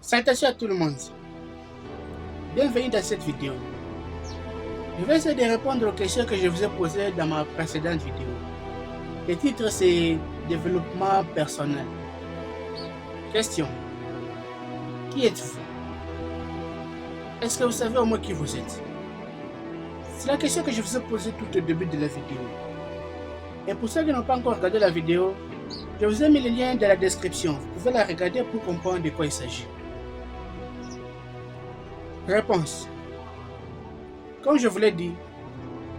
Salutations à tout le monde. Bienvenue dans cette vidéo. Je vais essayer de répondre aux questions que je vous ai posées dans ma précédente vidéo. Le titre c'est Développement personnel. Question. Qui êtes-vous? Est-ce que vous savez au moins qui vous êtes? C'est la question que je vous ai posée tout au début de la vidéo. Et pour ceux qui n'ont pas encore regardé la vidéo, je vous ai mis le lien dans la description. Vous pouvez la regarder pour comprendre de quoi il s'agit. Réponse. Comme je vous l'ai dit,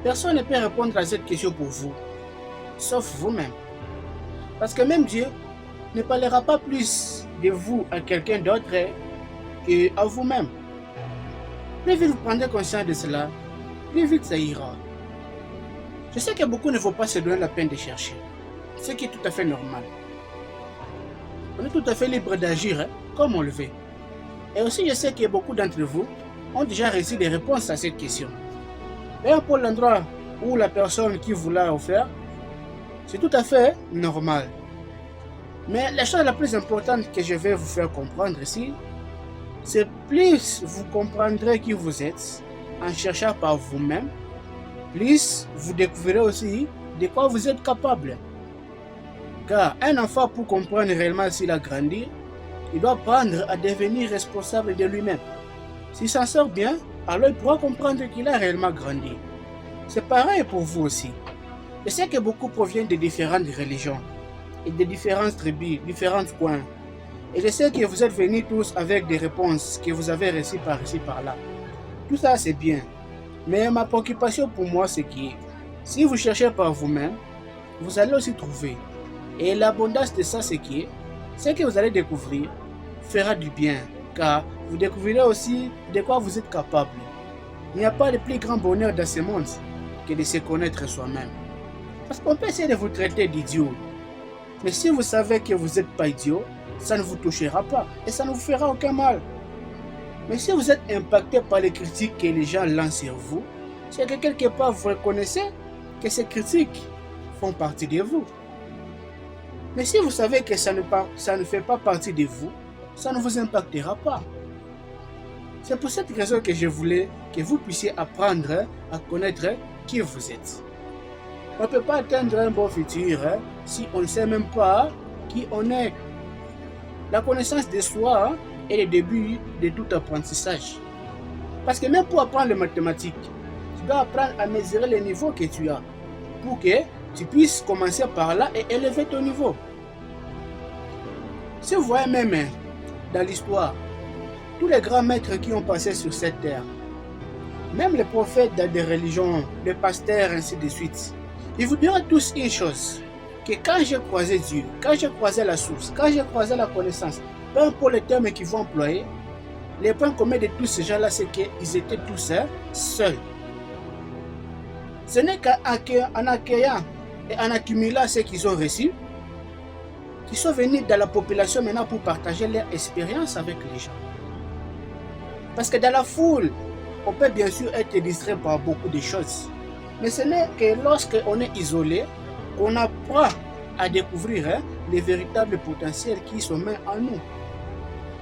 personne ne peut répondre à cette question pour vous, sauf vous-même. Parce que même Dieu ne parlera pas plus de vous à quelqu'un d'autre qu'à vous-même. Plus vite vous prendrez conscience de cela, plus vite ça ira. Je sais que beaucoup ne vont pas se donner la peine de chercher, ce qui est tout à fait normal. On est tout à fait libre d'agir comme on le veut. Et aussi je sais que beaucoup d'entre vous ont déjà reçu des réponses à cette question. D'ailleurs pour l'endroit où la personne qui vous l'a offert, c'est tout à fait normal. Mais la chose la plus importante que je vais vous faire comprendre ici, c'est plus vous comprendrez qui vous êtes en cherchant par vous-même, plus vous découvrirez aussi de quoi vous êtes capable. Car un enfant, pour comprendre réellement s'il a grandi, il doit apprendre à devenir responsable de lui-même. S'il s'en sort bien, alors il pourra comprendre qu'il a réellement grandi. C'est pareil pour vous aussi. Je sais que beaucoup proviennent de différentes religions et de différentes tribus, différents coins. Et je sais que vous êtes venus tous avec des réponses que vous avez reçues par ici, par là. Tout ça, c'est bien. Mais ma préoccupation pour moi, c'est que si vous cherchez par vous-même, vous allez aussi trouver. Et l'abondance de ça, c'est que ce que vous allez découvrir fera du bien, car vous découvrirez aussi de quoi vous êtes capable. Il n'y a pas de plus grand bonheur dans ce monde que de se connaître soi-même. Parce qu'on peut essayer de vous traiter d'idiot, mais si vous savez que vous n'êtes pas idiot, ça ne vous touchera pas et ça ne vous fera aucun mal. Mais si vous êtes impacté par les critiques que les gens lancent sur vous, c'est que quelque part vous reconnaissez que ces critiques font partie de vous. Mais si vous savez que ça ne fait pas partie de vous, ça ne vous impactera pas. C'est pour cette raison que je voulais que vous puissiez apprendre à connaître qui vous êtes. On ne peut pas atteindre un bon futur si on ne sait même pas qui on est. La connaissance de soi est le début de tout apprentissage. Parce que même pour apprendre les mathématiques, tu dois apprendre à mesurer le niveau que tu as pour que tu puisses commencer par là et élever ton niveau. Si vous voyez même dans l'histoire, tous les grands maîtres qui ont passé sur cette terre, même les prophètes dans des religions, les pasteurs, ainsi de suite, ils vous diront tous une chose, que quand j'ai croisé Dieu, quand j'ai croisé la source, quand j'ai croisé la connaissance, peu importe les termes qu'ils vont employer, les points communs de tous ces gens-là, c'est qu'ils étaient tous seuls. Ce n'est qu'en accueillant et en accumulant ce qu'ils ont reçu, qu'ils sont venus dans la population maintenant pour partager leur expérience avec les gens. Parce que dans la foule, on peut bien sûr être distrait par beaucoup de choses. Mais ce n'est que lorsqu'on est isolé qu'on apprend à découvrir les véritables potentiels qui sommeillent en nous.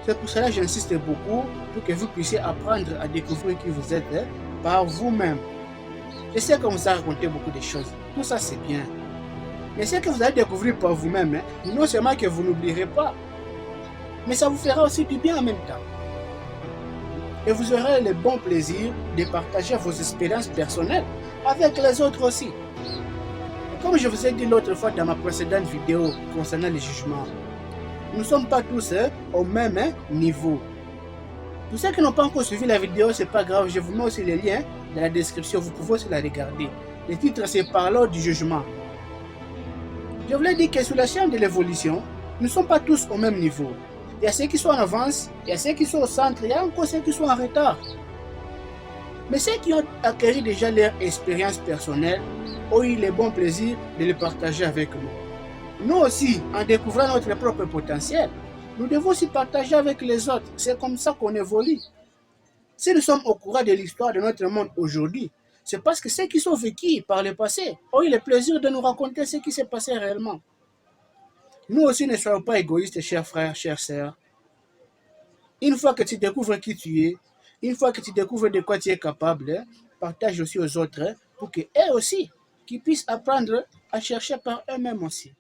C'est pour cela que j'insiste beaucoup pour que vous puissiez apprendre à découvrir qui vous êtes par vous-même. Je sais qu'on vous a raconté beaucoup de choses. Tout ça, c'est bien. Mais ce que vous allez découvrir par vous-même, non seulement que vous n'oublierez pas, mais ça vous fera aussi du bien en même temps. Et vous aurez le bon plaisir de partager vos expériences personnelles avec les autres aussi. Et comme je vous ai dit l'autre fois dans ma précédente vidéo concernant les jugements, nous ne sommes pas tous au même niveau. Pour ceux qui n'ont pas encore suivi la vidéo, c'est pas grave, je vous mets aussi les liens dans la description, vous pouvez aussi la regarder. Le titre c'est Parlons du jugement. Je voulais dire que sur la chaîne de l'évolution, nous ne sommes pas tous au même niveau. Il y a ceux qui sont en avance, il y a ceux qui sont au centre, il y a encore ceux qui sont en retard. Mais ceux qui ont acquis déjà leur expérience personnelle ont eu le bon plaisir de le partager avec nous. Nous aussi, en découvrant notre propre potentiel, nous devons aussi partager avec les autres. C'est comme ça qu'on évolue. Si nous sommes au courant de l'histoire de notre monde aujourd'hui, c'est parce que ceux qui sont vécus par le passé ont eu le plaisir de nous raconter ce qui s'est passé réellement. Nous aussi, ne soyons pas égoïstes, chers frères, chères sœurs. Une fois que tu découvres qui tu es, une fois que tu découvres de quoi tu es capable, partage aussi aux autres pour qu'eux aussi, qu'ils puissent apprendre à chercher par eux-mêmes aussi.